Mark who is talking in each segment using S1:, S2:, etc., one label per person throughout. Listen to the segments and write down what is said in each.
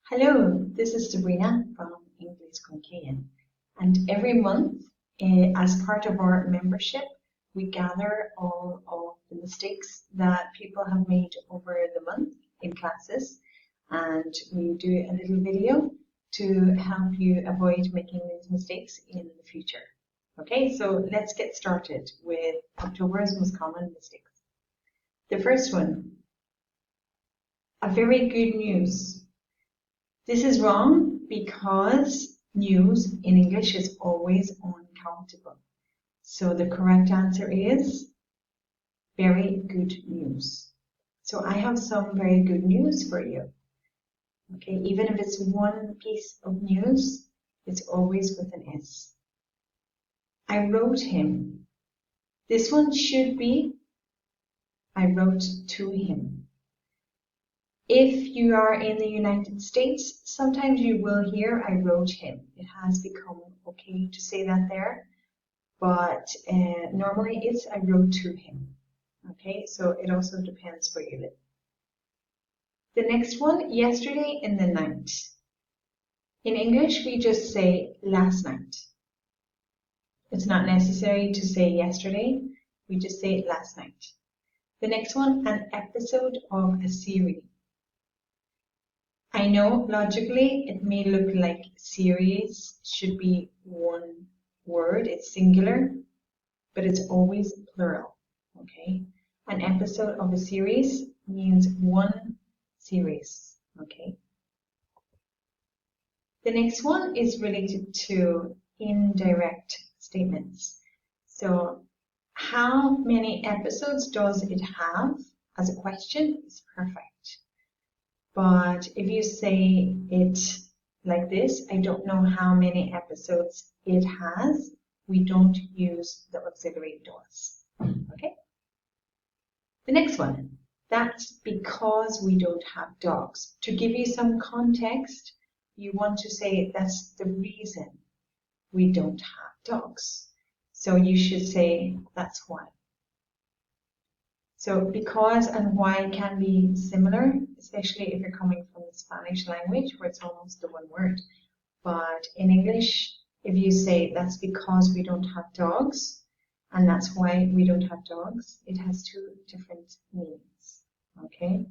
S1: Hello, this is Sabrina from Inglés con Kane, and every month, as part of our membership, we gather all of the mistakes that people have made over the month in classes, and we do a little video to help you avoid making these mistakes in the future. Okay, so let's get started with October's most common mistakes. The first one, a very good news. This is wrong because news in English is always uncountable. So the correct answer is very good news. So I have some very good news for you. Okay, even if it's one piece of news, it's always with an S. I wrote him. This one should be I wrote to him. If you are in the United States, sometimes you will hear I wrote him. It has become okay to say that there, but normally it's I wrote to him. Okay, so it also depends where you live. The next one, yesterday in the night. In English, we just say last night. It's not necessary to say yesterday. We just say last night. The next one, an episode of a series. I know logically it may look like series should be one word, it's singular, but it's always plural, okay? An episode of a series means one series, okay? The next one is related to indirect statements. So how many episodes does it have as a question is perfect. But if you say it like this, I don't know how many episodes it has, we don't use the auxiliary does. Okay? The next one, that's because we don't have dogs. To give you some context, you want to say that's the reason we don't have dogs. So you should say that's why. So because and why can be similar, especially if you're coming from the Spanish language where it's almost the one word. But in English, if you say that's because we don't have dogs and that's why we don't have dogs, it has two different meanings. Okay?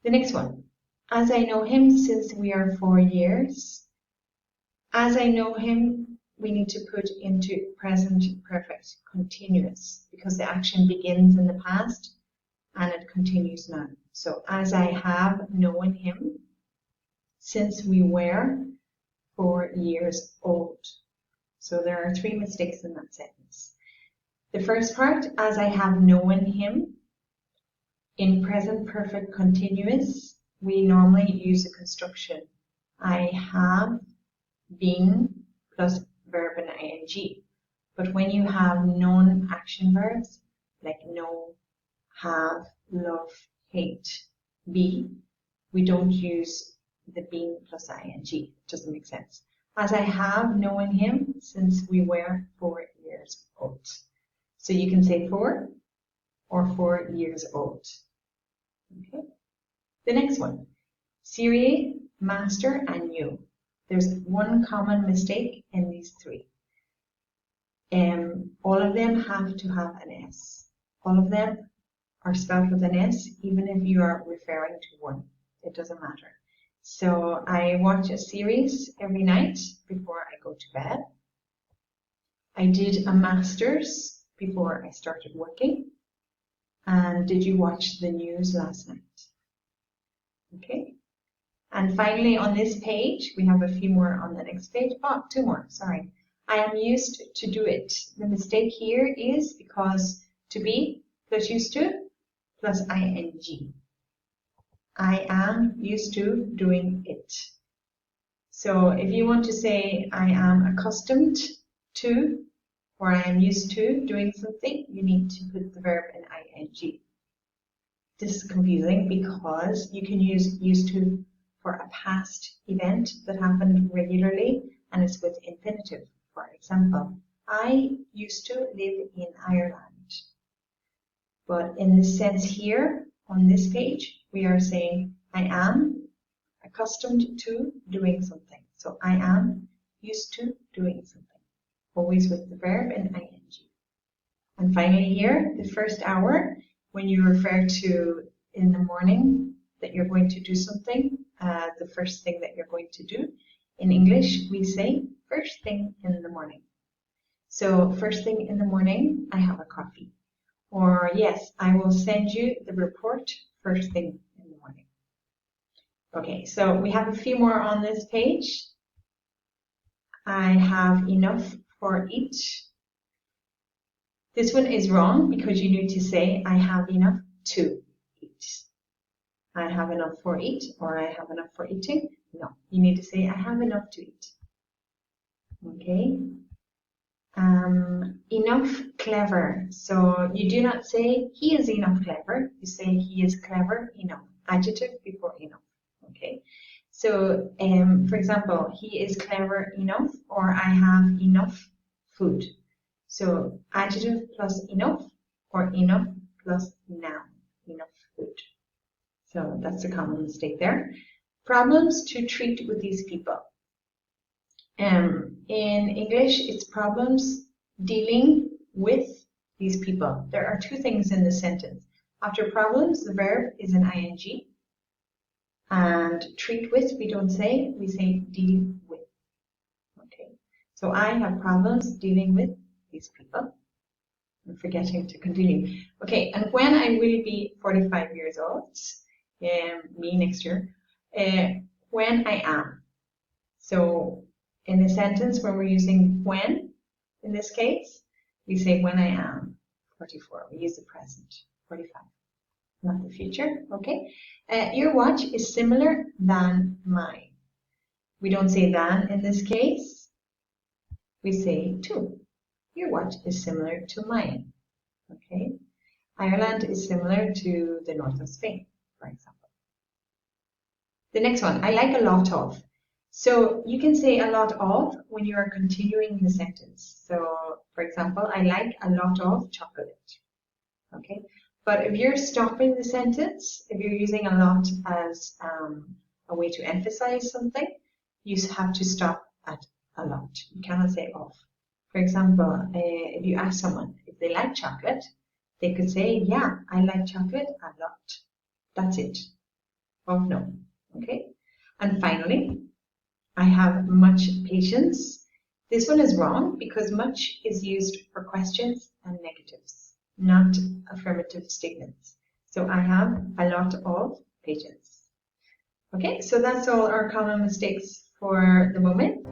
S1: The next one. As I know him since we are 4 years. As I know him, we need to put into present perfect continuous because the action begins in the past and it continues now. So as I have known him since we were 4 years old. So there are 3 mistakes in that sentence. The first part, as I have known him, in present perfect continuous, we normally use a construction. I have been plus verb and ing. But when you have non-action verbs, like know, have, love, hate, be, we don't use the being plus ing. It doesn't make sense. As I have known him since we were 4 years old. So you can say 4 or 4 years old. Okay. The next one, Serie, master, and new. There's one common mistake in these 3. All of them have to have an S. All of them are spelled with an S, even if you are referring to one. It doesn't matter. So I watch a series every night before I go to bed. I did a master's before I started working. And did you watch the news last night? Okay. And finally, on this page, we have a few more on the next page. Oh, 2 more, sorry. I am used to do it. The mistake here is because to be plus used to plus ing. I am used to doing it. So if you want to say I am accustomed to or I am used to doing something, you need to put the verb in ing. This is confusing because you can use used to for a past event that happened regularly and it's with infinitive. For example, I used to live in Ireland. But in this sense here, on this page, we are saying I am accustomed to doing something. So I am used to doing something. Always with the verb and ing. And finally here, the first hour, when you refer to in the morning that you're going to do something, the first thing that you're going to do. In English, we say first thing in the morning. So first thing in the morning, I have a coffee. Or yes, I will send you the report first thing in the morning. Okay, so we have a few more on this page. I have enough for each. This one is wrong because you need to say I have enough to eat. I have enough for eat or I have enough for eating. No, you need to say I have enough to eat. Okay. Enough clever. So you do not say he is enough clever. You say he is clever enough. Adjective before enough. Okay. So for example, he is clever enough or I have enough food. So adjective plus enough or enough plus noun, enough food. So that's a common mistake there. Problems to treat with these people. In English, it's problems dealing with these people. There are two things in the sentence. After problems, the verb is an ing. And treat with, we don't say, we say deal with. Okay. So I have problems dealing with these people. I'm forgetting to continue. Okay, and when I will be 45 years old, me next year, when I am. So in a sentence when we're using when, in this case, we say when I am 44. We use the present, 45, not the future, okay? Your watch is similar than mine. We don't say than in this case. We say to. Your watch is similar to mine, okay? Ireland is similar to the north of Spain, for example. The next one, I like a lot of. So you can say a lot of when you are continuing the sentence. So, for example, I like a lot of chocolate, okay? But if you're stopping the sentence, if you're using a lot as a way to emphasize something, you have to stop at a lot. You cannot say of. For example, if you ask someone if they like chocolate, they could say, yeah, I like chocolate a lot. That's it. Of no. Okay? And finally, I have much patience. This one is wrong because much is used for questions and negatives, not affirmative statements. So I have a lot of patience. Okay, so that's all our common mistakes for the moment.